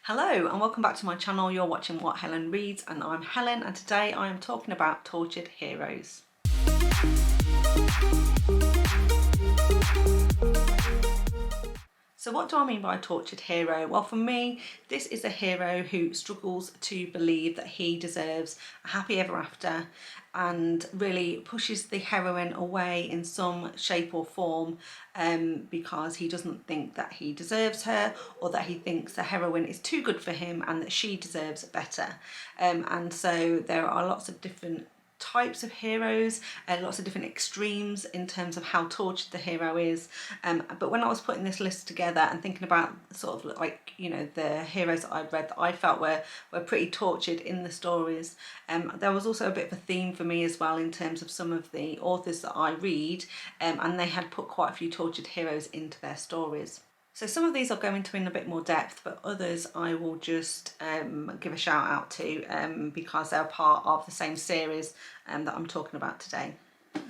Hello and welcome back to my channel. You're watching What Helen Reads and I'm Helen, and today I am talking about tortured heroes. So what do I mean by a tortured hero? Well, for me, this is a hero who struggles to believe that he deserves a happy ever after and really pushes the heroine away in some shape or form because he doesn't think that he deserves her, or that he thinks the heroine is too good for him and that she deserves better. And so there are lots of different types of heroes and lots of different extremes in terms of how tortured the hero is, but when I was putting this list together and thinking about sort of like, you know, the heroes that I've read that I felt were pretty tortured in the stories, there was also a bit of a theme for me as well in terms of some of the authors that I read, and they had put quite a few tortured heroes into their stories. So some of these I'll go into in a bit more depth, but others I will just give a shout out to because they're part of the same series that I'm talking about today.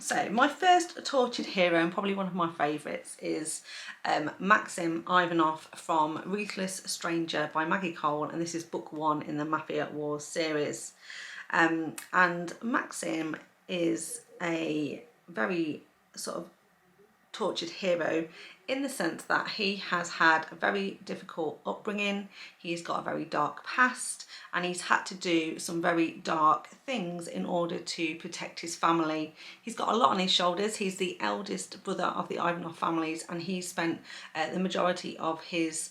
So my first tortured hero, and probably one of my favourites, is Maxim Ivanov from Ruthless Stranger by Maggie, and this is book 1 in the Mafia Wars series. And Maxim is a very sort of tortured hero in the sense that he has had a very difficult upbringing, he's got a very dark past, and he's had to do some very dark things in order to protect his family. He's got a lot on his shoulders. He's the eldest brother of the Ivanov families, and he spent the majority of his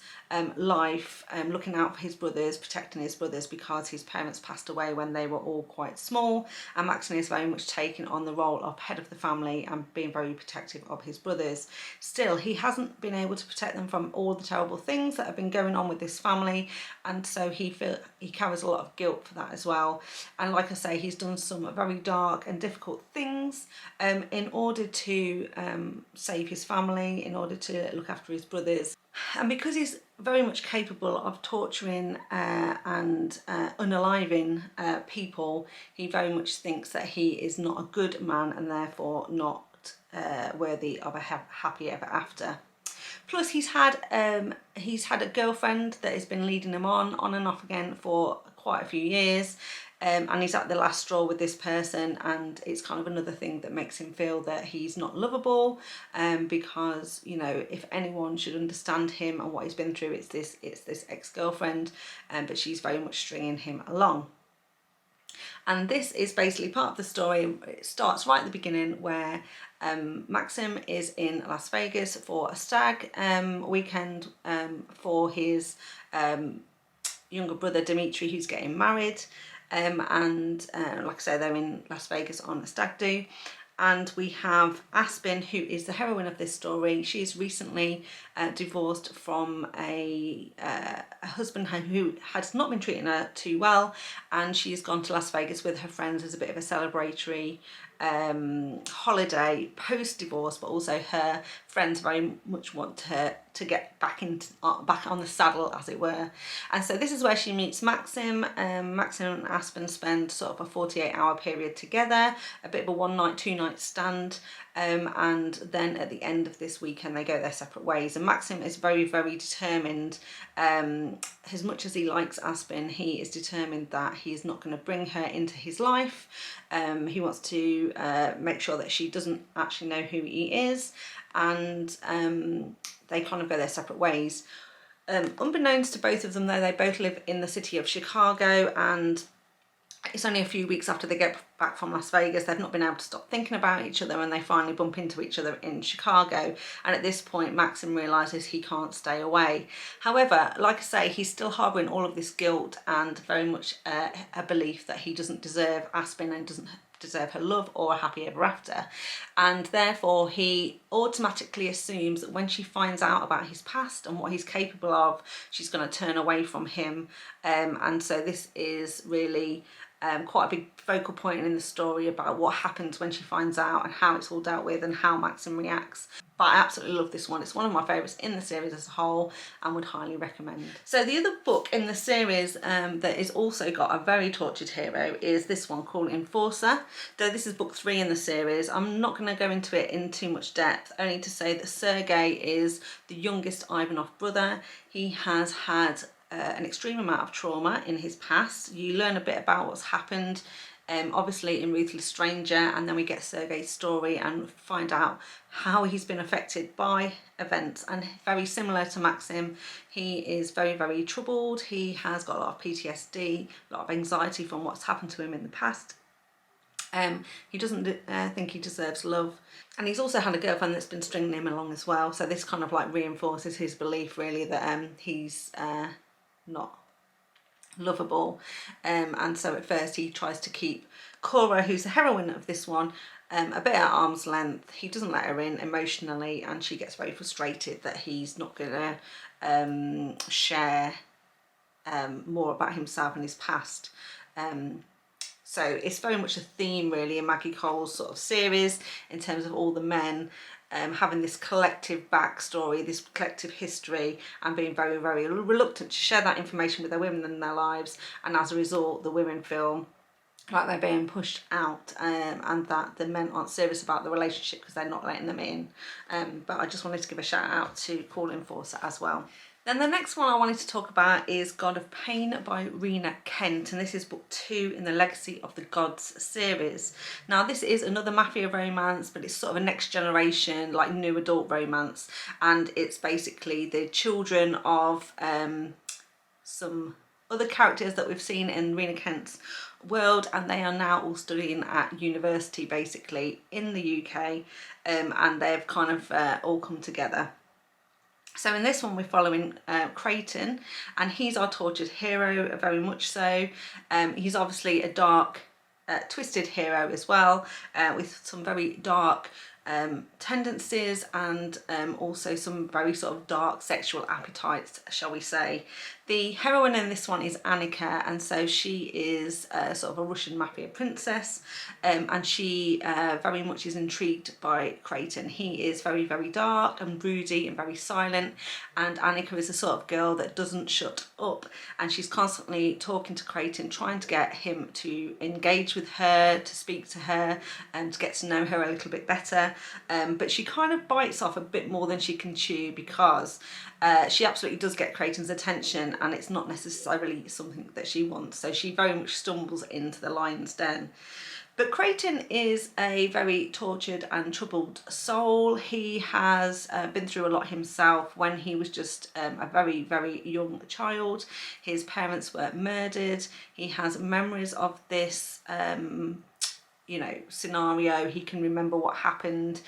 life looking out for his brothers, protecting his brothers, because his parents passed away when they were all quite small, and Maxim is very much taking on the role of head of the family and being very protective of his brothers. Still, he hasn't been able to protect them from all the terrible things that have been going on with this family, and so he carries a lot of guilt for that as well. And like I say, he's done some very dark and difficult things in order to save his family, in order to look after his brothers. And because he's very much capable of torturing and unaliving people, he very much thinks that he is not a good man and therefore not worthy of a happy ever after. Plus he's had a girlfriend that has been leading him on and off again for quite a few years, and he's at the last straw with this person, and it's kind of another thing that makes him feel that he's not lovable, because, you know, if anyone should understand him and what he's been through, it's this ex-girlfriend, but she's very much stringing him along. And this is basically part of the story. It starts right at the beginning where Maxim is in Las Vegas for a stag weekend for his younger brother Dimitri, who's getting married, and like I say, they're in Las Vegas on a stag do. And we have Aspen, who is the heroine of this story. She's recently divorced from a husband who has not been treating her too well, and she's gone to Las Vegas with her friends as a bit of a celebratory holiday post-divorce, but also her friends very much want her to get back on the saddle, as it were. And so this is where she meets Maxim. Maxim and Aspen spend sort of a 48-hour period together, a bit of a one-night, two-night stand, and then at the end of this weekend they go their separate ways. And Maxim is very, very determined. As much as he likes Aspen, he is determined that he is not going to bring her into his life. He wants to make sure that she doesn't actually know who he is, and they kind of go their separate ways. Unbeknownst to both of them, though, they both live in the city of Chicago, and it's only a few weeks after they get back from Las Vegas. They've not been able to stop thinking about each other, and they finally bump into each other in Chicago. And at this point, Maxim realises he can't stay away. However, like I say, he's still harbouring all of this guilt and very much a belief that he doesn't deserve Aspen and doesn't deserve her love or a happy ever after, and therefore he automatically assumes that when she finds out about his past and what he's capable of, she's going to turn away from him, and so this is really quite a big focal point in the story about what happens when she finds out and how it's all dealt with and how Maxim reacts. But I absolutely love this one. It's one of my favourites in the series as a whole and would highly recommend. So the other book in the series that is also got a very tortured hero is this one called Enforcer. Though this is book 3 in the series, I'm not going to go into it in too much depth, only to say that Sergei is the youngest Ivanov brother. He has had an extreme amount of trauma in his past. You learn a bit about what's happened, obviously in Ruthless Stranger, and then we get Sergei's story and find out how he's been affected by events. And very similar to Maxim, he is very, very troubled. He has got a lot of PTSD, a lot of anxiety from what's happened to him in the past. He doesn't think he deserves love, and he's also had a girlfriend that's been stringing him along as well, so this kind of like reinforces his belief really that he's not lovable. And so at first he tries to keep Cora, who's the heroine of this one, a bit at arm's length. He doesn't let her in emotionally, and she gets very frustrated that he's not gonna share more about himself and his past. So it's very much a theme really in Maggie Cole's sort of series, in terms of all the men having this collective backstory, this collective history, and being very, very reluctant to share that information with their women in their lives. And as a result, the women feel like they're being pushed out, and that the men aren't serious about the relationship because they're not letting them in. But I just wanted to give a shout out to Paul Enforcer as well. Then the next one I wanted to talk about is God of Pain by Rina Kent, and this is book 2 in the Legacy of the Gods series. Now this is another mafia romance, but it's sort of a next generation, like new adult romance, and it's basically the children of some other characters that we've seen in Rina Kent's world, and they are now all studying at university basically in the UK, and they've kind of all come together. So in this one we're following Creighton, and he's our tortured hero, very much so. He's obviously a dark, twisted hero as well, with some very dark tendencies, and also some very sort of dark sexual appetites, shall we say. The heroine in this one is Annika, and so she is sort of a Russian mafia princess, and she very much is intrigued by Creighton. He is very, very dark and broody and very silent, and Annika is the sort of girl that doesn't shut up, and she's constantly talking to Creighton, trying to get him to engage with her, to speak to her, and to get to know her a little bit better. But she kind of bites off a bit more than she can chew, because she absolutely does get Creighton's attention, and it's not necessarily something that she wants, so she very much stumbles into the lion's den. But Creighton is a very tortured and troubled soul. He has been through a lot himself. When he was just a very, very young child, his parents were murdered. He has memories of this you know, scenario. He can remember what happened.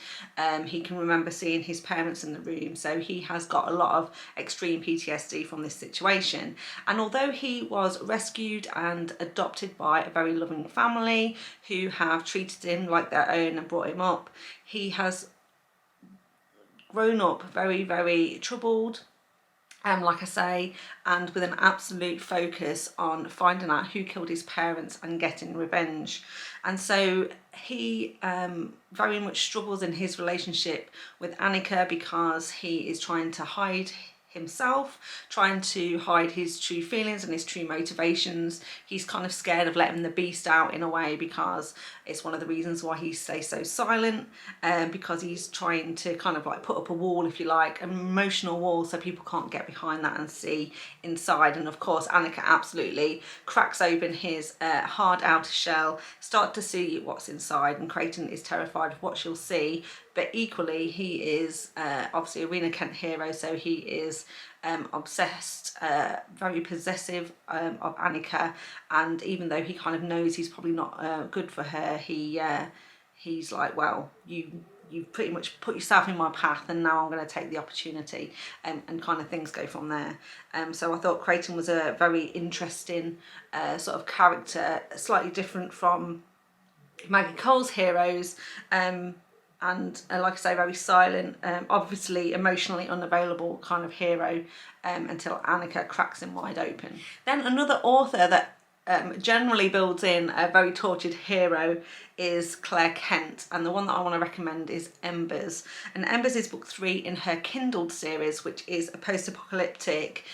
He can remember seeing his parents in the room. So he has got a lot of extreme PTSD from this situation. And although he was rescued and adopted by a very loving family who have treated him like their own and brought him up, he has grown up very, very troubled. Like I say, and with an absolute focus on finding out who killed his parents and getting revenge. And so he very much struggles in his relationship with Annika, because he is trying to hide himself, trying to hide his true feelings and his true motivations. He's kind of scared of letting the beast out in a way, because it's one of the reasons why he stays so silent, because he's trying to kind of like put up a wall, if you like, an emotional wall, so people can't get behind that and see inside. And of course Annika absolutely cracks open his hard outer shell, start to see what's inside, and Creighton is terrified of what she'll see. But equally he is obviously a Rina Kent hero, so he is obsessed, very possessive of Annika, and even though he kind of knows he's probably not good for her, he's like, well, you've pretty much put yourself in my path, and now I'm going to take the opportunity, and kind of things go from there. So I thought Creighton was a very interesting sort of character, slightly different from Maggie Cole's heroes, and like I say, very silent, obviously emotionally unavailable kind of hero, until Annika cracks him wide open. Then another author that generally builds in a very tortured hero is Claire Kent, and the one that I want to recommend is Embers. And Embers is book 3 in her Kindled series, which is a post-apocalyptic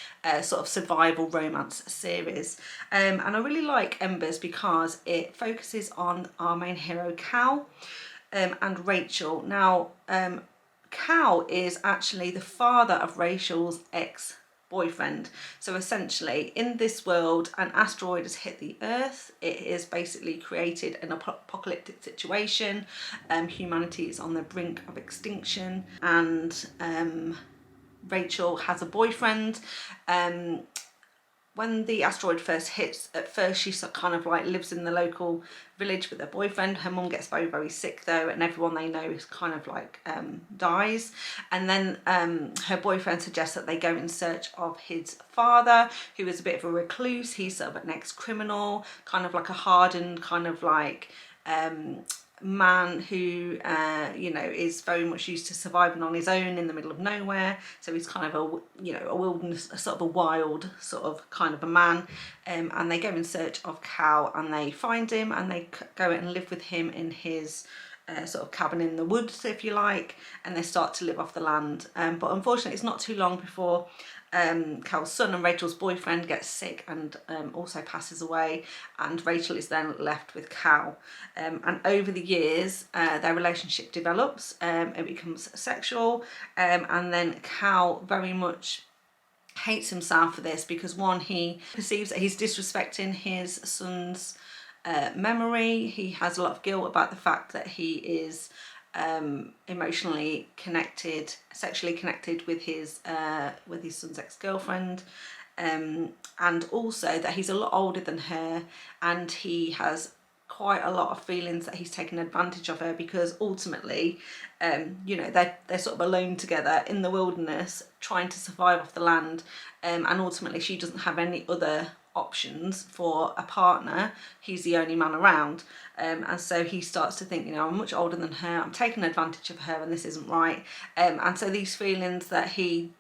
sort of survival romance series. And I really like Embers because it focuses on our main hero Cal, and Rachel. Now Cal is actually the father of Rachel's ex boyfriend. So essentially, in this world, an asteroid has hit the Earth. It has basically created an apocalyptic situation. Humanity is on the brink of extinction, and Rachel has a boyfriend. When the asteroid first hits, at first she kind of like lives in the local village with her boyfriend. Her mum gets very, very sick though, and everyone they know is kind of like dies. And then her boyfriend suggests that they go in search of his father, who is a bit of a recluse. He's sort of an ex-criminal, kind of like a hardened kind of like man who you know, is very much used to surviving on his own in the middle of nowhere. So he's kind of a, you know, a wilderness, a sort of a wild sort of kind of a man. And they go in search of Cal, and they find him, and they go and live with him in his sort of cabin in the woods, if you like, and they start to live off the land. But unfortunately, it's not too long before Cal's son and Rachel's boyfriend gets sick and also passes away, and Rachel is then left with Cal. And over the years, their relationship develops, it becomes sexual, and then Cal very much hates himself for this, because one, he perceives that he's disrespecting his son's memory. He has a lot of guilt about the fact that he is emotionally connected, sexually connected with his son's ex-girlfriend, and also that he's a lot older than her, and he has quite a lot of feelings that he's taken advantage of her, because ultimately you know, they're sort of alone together in the wilderness trying to survive off the land, and ultimately she doesn't have any other options for a partner. He's the only man around, and so he starts to think, you know, I'm much older than her, I'm taking advantage of her, and this isn't right. And so these feelings that he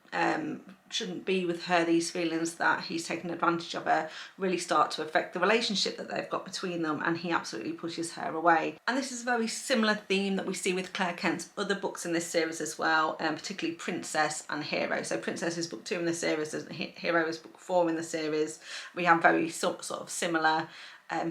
shouldn't be with her, these feelings that he's taken advantage of her, really start to affect the relationship that they've got between them, and he absolutely pushes her away. And this is a very similar theme that we see with Claire Kent's other books in this series as well, particularly Princess and Hero. So Princess is book 2 in the series, and Hero is book 4 in the series. We have very sort of similar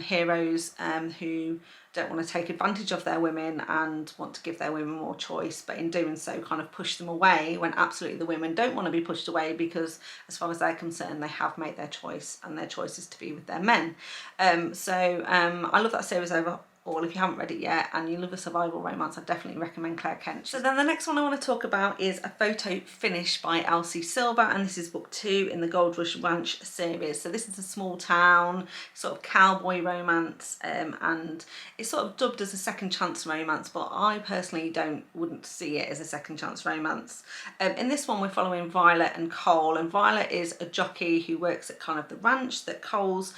heroes who don't want to take advantage of their women and want to give their women more choice, but in doing so kind of push them away, when absolutely the women don't want to be pushed away, because as far as they're concerned, they have made their choice, and their choice is to be with their men. I love that series overall. If you haven't read it yet and you love a survival romance, I definitely recommend Claire Kent. So then the next one I want to talk about is A Photo Finish by Elsie Silver, and this is book 2 in the Gold Rush Ranch series. So this is a small town sort of cowboy romance, and it's sort of dubbed as a second chance romance, but I personally wouldn't see it as a second chance romance. In this one we're following Violet and Cole, and Violet is a jockey who works at kind of the ranch that Cole's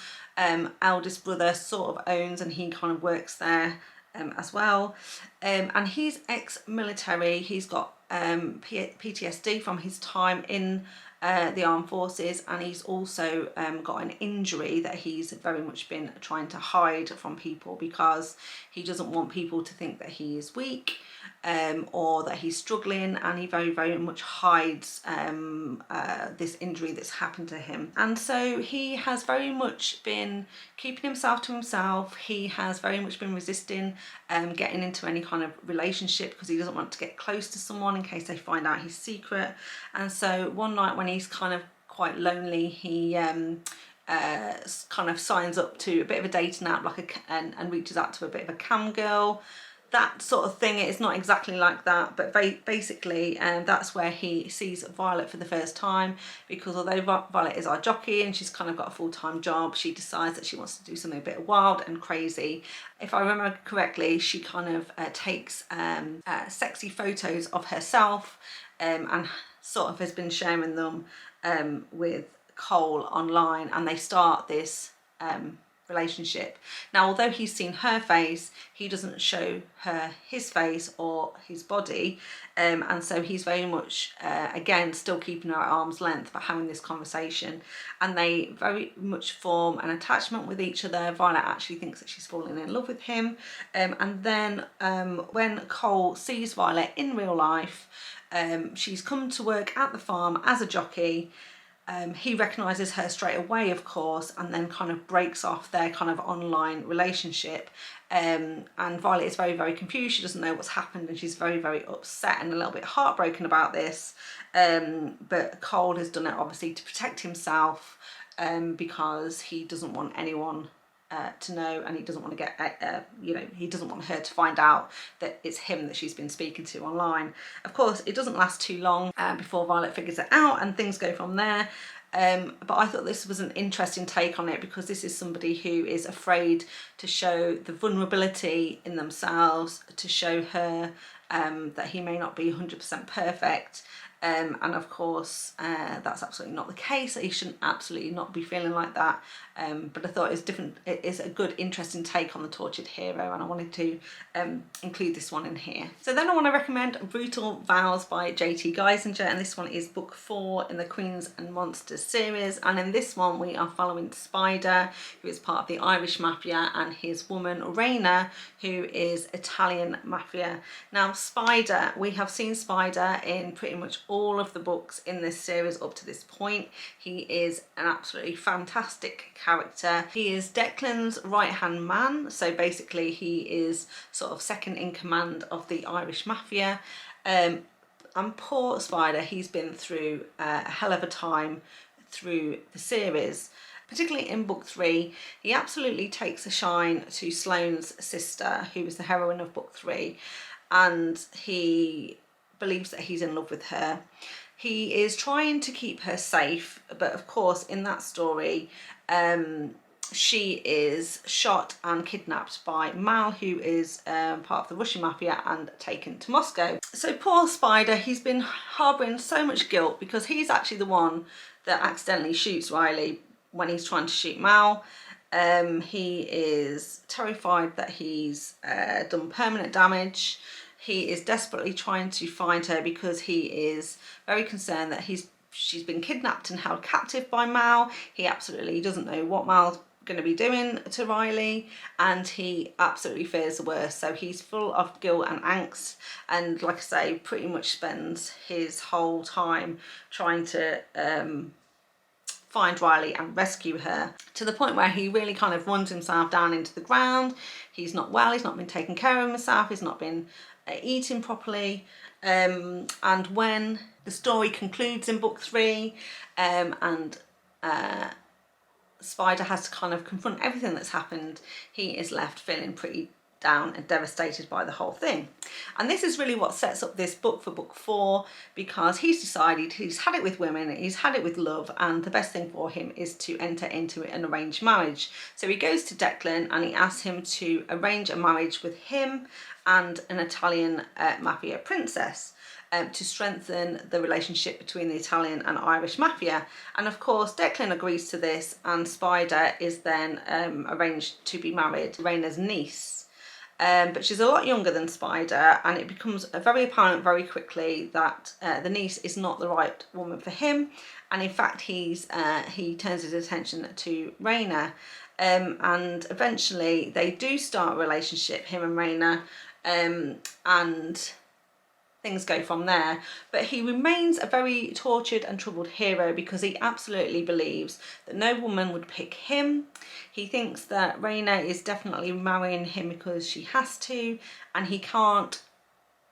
eldest brother sort of owns, and he kind of works there as well, and he's ex-military. He's got PTSD from his time in the armed forces, and he's also got an injury that he's very much been trying to hide from people, because he doesn't want people to think that he is weak or that he's struggling, and he very, very much hides this injury that's happened to him. And so he has very much been keeping himself to himself. He has very much been resisting getting into any kind of relationship, because he doesn't want to get close to someone in case they find out his secret. And so one night when he's kind of quite lonely, he kind of signs up to a bit of a dating app, like and reaches out to a bit of a cam girl, that sort of thing. It's not exactly like that, but basically that's where he sees Violet for the first time, because although Violet is our jockey and she's kind of got a full-time job, she decides that she wants to do something a bit wild and crazy. If I remember correctly, she kind of takes sexy photos of herself and sort of has been sharing them with Cole online, and they start this relationship. Now, although he's seen her face, he doesn't show her his face or his body, and so he's very much again still keeping her at arm's length, but having this conversation, and they very much form an attachment with each other. Violet actually thinks that she's falling in love with him, and then when Cole sees Violet in real life, she's come to work at the farm as a jockey, He recognises her straight away, of course, and then kind of breaks off their kind of online relationship. And Violet is very, very confused. She doesn't know what's happened, and she's very, very upset and a little bit heartbroken about this. But Cole has done it obviously to protect himself, because he doesn't want anyone to know, and he doesn't want to get, he doesn't want her to find out that it's him that she's been speaking to online. Of course, it doesn't last too long before Violet figures it out, and things go from there. But I thought this was an interesting take on it, because this is somebody who is afraid to show the vulnerability in themselves, to show her that he may not be 100% perfect. And of course, that's absolutely not the case. He shouldn't absolutely not be feeling like that. But I thought it is a good, interesting take on the tortured hero, and I wanted to include this one in here. So then I want to recommend Brutal Vows by J.T. Geissinger, and this one is book 4 in the Queens and Monsters series. And in this one, we are following Spider, who is part of the Irish Mafia, and his woman, Rina, who is Italian Mafia. Now, Spider, we have seen Spider in pretty much all of the books in this series up to this point. He is an absolutely fantastic character. He is Declan's right-hand man, so basically he is sort of second in command of the Irish Mafia. And poor Spider, he's been through a hell of a time through the series. Particularly in book 3, he absolutely takes a shine to Sloane's sister, who is the heroine of book 3, and he believes that he's in love with her. He is trying to keep her safe, but of course in that story she is shot and kidnapped by Mal, who is part of the Russian Mafia, and taken to Moscow. So poor Spider, he's been harbouring so much guilt, because he's actually the one that accidentally shoots Riley when he's trying to shoot Mal. He is terrified that he's done permanent damage. He is desperately trying to find her, because he is very concerned that she's been kidnapped and held captive by Mal. He absolutely doesn't know what Mal's going to be doing to Riley, and he absolutely fears the worst. So he's full of guilt and angst, and like I say, pretty much spends his whole time trying to find Riley and rescue her, to the point where he really kind of runs himself down into the ground. He's not well, he's not been taking care of himself, he's not been eating properly. And when the story concludes in book 3, and Spider has to kind of confront everything that's happened, he is left feeling pretty down and devastated by the whole thing. And this is really what sets up this book for book 4, because he's decided he's had it with women, he's had it with love, and the best thing for him is to enter into an arranged marriage. So he goes to Declan and he asks him to arrange a marriage with him and an Italian mafia princess, to strengthen the relationship between the Italian and Irish Mafia. And of course Declan agrees to this, and Spider is then arranged to be married to Rina's niece. But she's a lot younger than Spider, and it becomes very apparent very quickly that the niece is not the right woman for him, and in fact he turns his attention to Rina, and eventually they do start a relationship, him and Rina, and things go from there. But he remains a very tortured and troubled hero, because he absolutely believes that no woman would pick him. He thinks that Rina is definitely marrying him because she has to, and he can't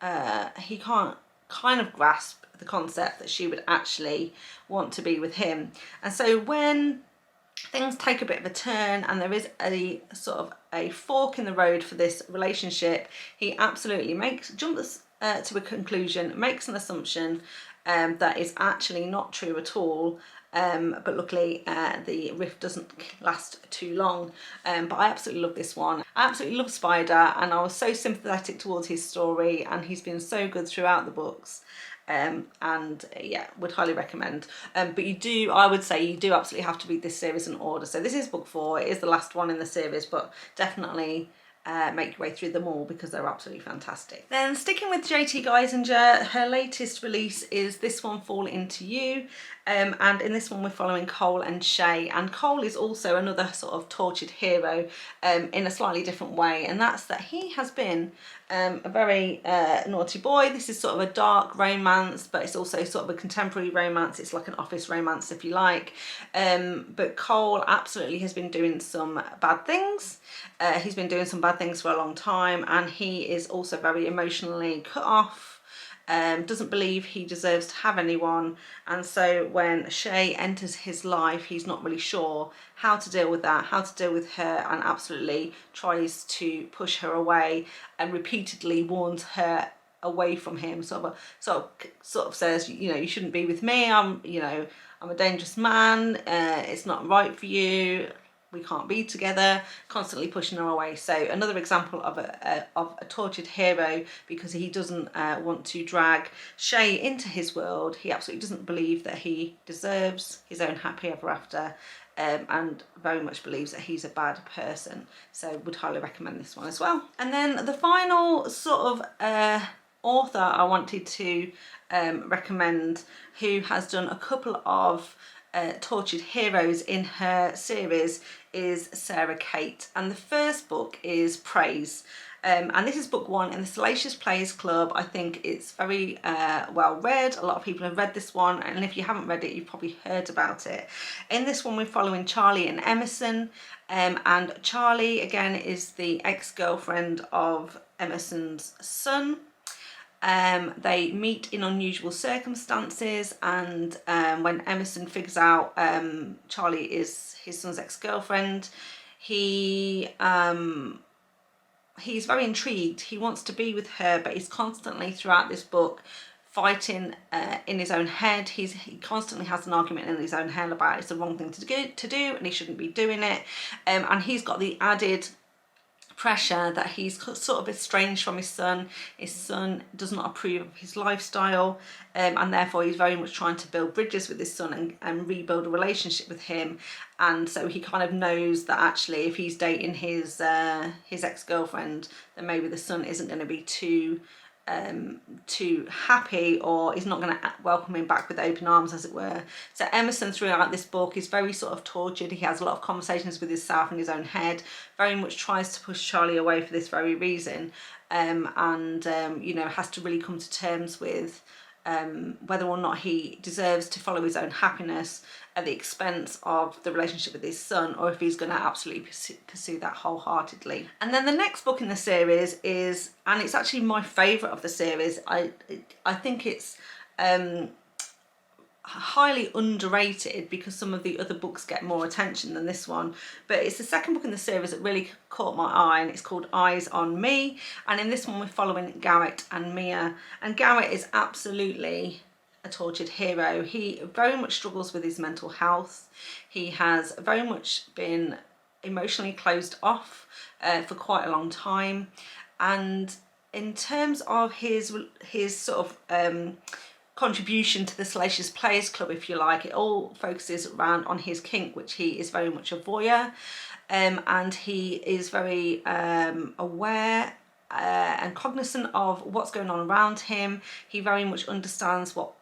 kind of grasp the concept that she would actually want to be with him. And so when things take a bit of a turn and there is a sort of a fork in the road for this relationship, he absolutely jumps to a conclusion, makes an assumption that is actually not true at all. But luckily the rift doesn't last too long. But I absolutely love this one. I absolutely love Spider, and I was so sympathetic towards his story, and he's been so good throughout the books. And yeah, would highly recommend. But I would say you do absolutely have to read this series in order. So this is book 4, it is the last one in the series, but definitely make your way through them all because they're absolutely fantastic. Then sticking with JT Geissinger, her latest release is this one, Fall Into You. And in this one we're following Cole and Shay, and Cole is also another sort of tortured hero in a slightly different way, and that's that he has been a very naughty boy. This is sort of a dark romance, but it's also sort of a contemporary romance. It's like an office romance if you like, but Cole absolutely has been doing some bad things. He's been doing some bad things for a long time, and he is also very emotionally cut off. Doesn't believe he deserves to have anyone, and so when Shay enters his life, he's not really sure how to deal with that, how to deal with her, and absolutely tries to push her away and repeatedly warns her away from him. Sort of says, you know, you shouldn't be with me. I'm a dangerous man. It's not right for you. We can't be together, constantly pushing her away. So another example of a tortured hero, because he doesn't want to drag Shay into his world. He absolutely doesn't believe that he deserves his own happy ever after, and very much believes that he's a bad person. So would highly recommend this one as well. And then the final sort of author I wanted to recommend, who has done a couple of tortured heroes in her series, is Sara Cate, and the first book is Praise, and this is book 1 in the Salacious Players Club. I think it's very well read. A lot of people have read this one, and if you haven't read it, you've probably heard about it. In this one we're following Charlie and Emerson, and Charlie again is the ex-girlfriend of Emerson's son. They meet in unusual circumstances, and when Emerson figures out Charlie is his son's ex-girlfriend, he's very intrigued. He wants to be with her, but he's constantly throughout this book fighting in his own head. He constantly has an argument in his own head about it's the wrong thing to do and he shouldn't be doing it, and he's got the added pressure that he's sort of estranged from his son. His son does not approve of his lifestyle, and therefore he's very much trying to build bridges with his son and rebuild a relationship with him. And so he kind of knows that actually if he's dating his ex-girlfriend, then maybe the son isn't going to be too happy, or is not going to welcome him back with open arms, as it were. So Emerson throughout this book is very sort of tortured. He has a lot of conversations with himself in his own head, very much tries to push Charlie away for this very reason, and you know, has to really come to terms with whether or not he deserves to follow his own happiness at the expense of the relationship with his son, or if he's going to absolutely pursue that wholeheartedly. And then the next book in the series is, and it's actually my favourite of the series, I think it's highly underrated because some of the other books get more attention than this one, but it's the second book in the series that really caught my eye, and it's called Eyes on Me. And in this one we're following Garrett and Mia, and Garrett is absolutely a tortured hero. He very much struggles with his mental health. He has very much been emotionally closed off for quite a long time, and in terms of his sort of contribution to the Salacious Players Club, if you like, it all focuses around on his kink, which he is very much a voyeur, and he is very aware and cognizant of what's going on around him. He very much understands what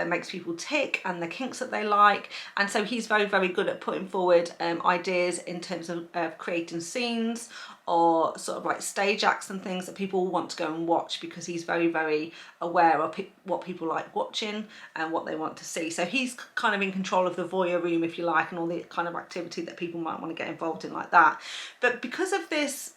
makes people tick and the kinks that they like, and so he's very, very good at putting forward ideas in terms of creating scenes or sort of like stage acts and things that people want to go and watch, because he's very, very aware of what people like watching and what they want to see. So he's kind of in control of the voyeur room, if you like, and all the kind of activity that people might want to get involved in like that. But because of this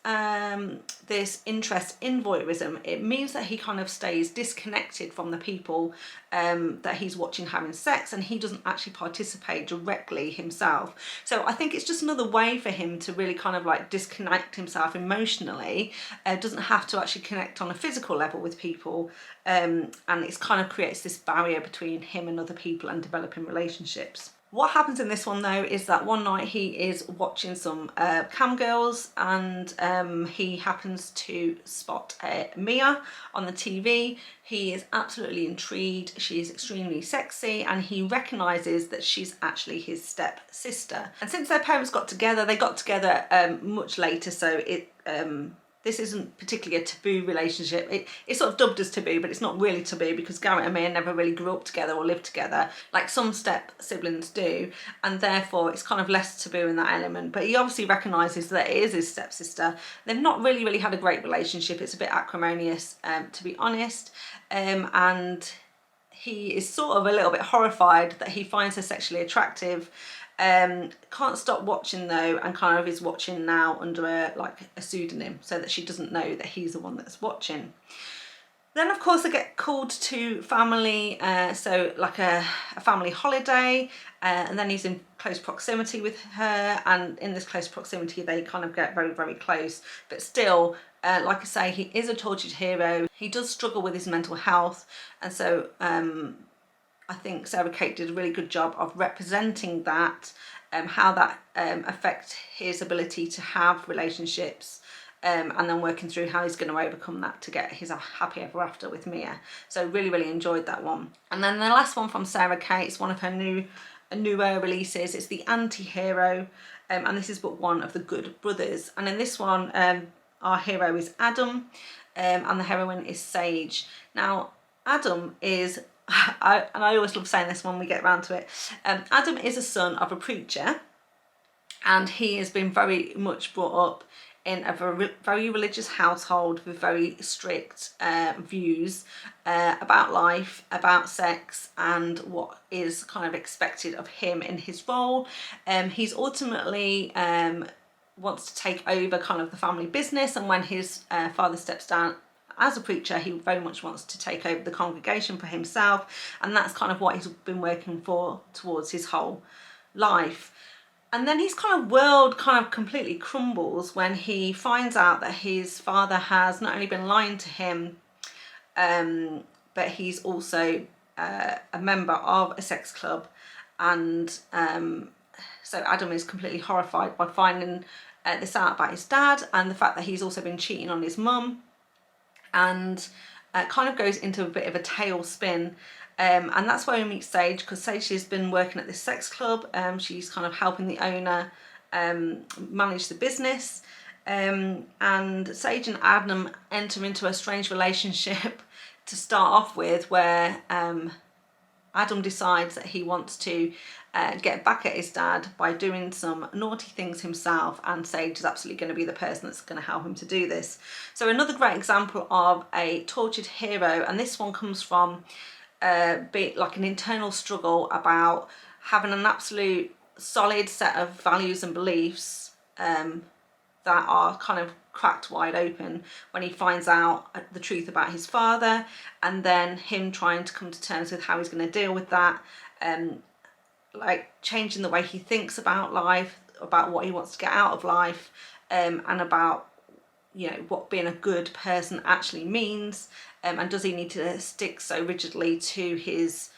this interest in voyeurism, it means that he kind of stays disconnected from the people that he's watching having sex, and he doesn't actually participate directly himself. So I think it's just another way for him to really kind of like disconnect himself emotionally. Doesn't have to actually connect on a physical level with people, and it kind of creates this barrier between him and other people and developing relationships. What happens in this one though is that one night he is watching some cam girls, and he happens to spot Mia on the TV. He is absolutely intrigued. She is extremely sexy, and he recognises that she's actually his step sister. And since their parents got together, they got together much later, so this isn't particularly a taboo relationship. It's sort of dubbed as taboo, but it's not really taboo because Garrett and Mia never really grew up together or lived together like some step siblings do, and therefore it's kind of less taboo in that element. But he obviously recognises that it is his stepsister. They've not really had a great relationship. It's a bit acrimonious, to be honest, and he is sort of a little bit horrified that he finds her sexually attractive. Can't stop watching though, and kind of is watching now under a pseudonym so that she doesn't know that he's the one that's watching. Then of course they get called to family, so like a family holiday, and then he's in close proximity with her, and in this close proximity they kind of get very close, but still, like I say, he is a tortured hero. He does struggle with his mental health, and so I think Sarah Cate did a really good job of representing that, how that affects his ability to have relationships, and then working through how he's going to overcome that to get his happy ever after with Mia. So really enjoyed that one. And then the last one from Sarah Cate is one of her newer releases. It's the AntiHero, and this is book 1 of the Good Brothers. And in this one, our hero is Adam, and the heroine is Sage. Now, Adam is, and I always love saying this when we get around to it, Adam is a son of a preacher, and he has been very much brought up in a very religious household with very strict views about life, about sex, and what is kind of expected of him in his role. He's ultimately wants to take over kind of the family business, and when his father steps down as a preacher, he very much wants to take over the congregation for himself, and that's kind of what he's been working for towards his whole life. And then his kind of world kind of completely crumbles when he finds out that his father has not only been lying to him, but he's also a member of a sex club. And so Adam is completely horrified by finding this out about his dad, and the fact that he's also been cheating on his mum, and kind of goes into a bit of a tailspin. And that's where we meet Sage, because Sage has been working at this sex club. She's kind of helping the owner manage the business. And Sage and Adam enter into a strange relationship to start off with, where Adam decides that he wants to get back at his dad by doing some naughty things himself, and Sage is absolutely going to be the person that's going to help him to do this. So another great example of a tortured hero, and this one comes from be like an internal struggle about having an absolute solid set of values and beliefs that are kind of cracked wide open when he finds out the truth about his father, and then him trying to come to terms with how he's going to deal with that, like changing the way he thinks about life, about what he wants to get out of life, and about, you know, what being a good person actually means, and does he need to stick so rigidly to his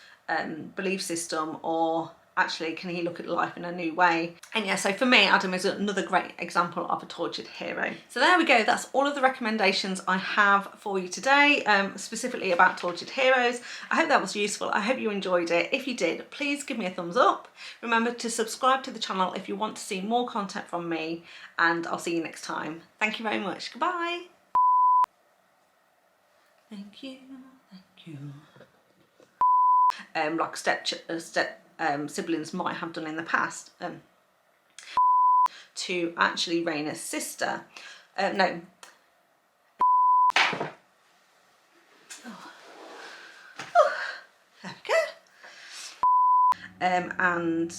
belief system, or actually can he look at life in a new way? And yeah, so for me, Adam is another great example of a tortured hero. So there we go, that's all of the recommendations I have for you today, specifically about tortured heroes. I hope that was useful. I hope you enjoyed it. If you did, please give me a thumbs up. Remember to subscribe to the channel if you want to see more content from me, and I'll see you next time. Thank you very much. Goodbye. Thank you. Like siblings might have done in the past, to actually Rina's sister. No. There we go. And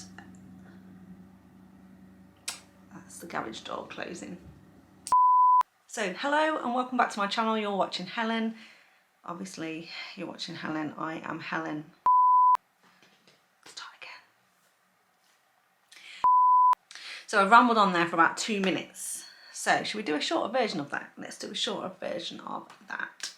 that's the garage door closing. So hello and welcome back to my channel. You're watching Helen. Obviously you're watching Helen. I am Helen. So I rambled on there for about 2 minutes. So should we do a shorter version of that? Let's do a shorter version of that.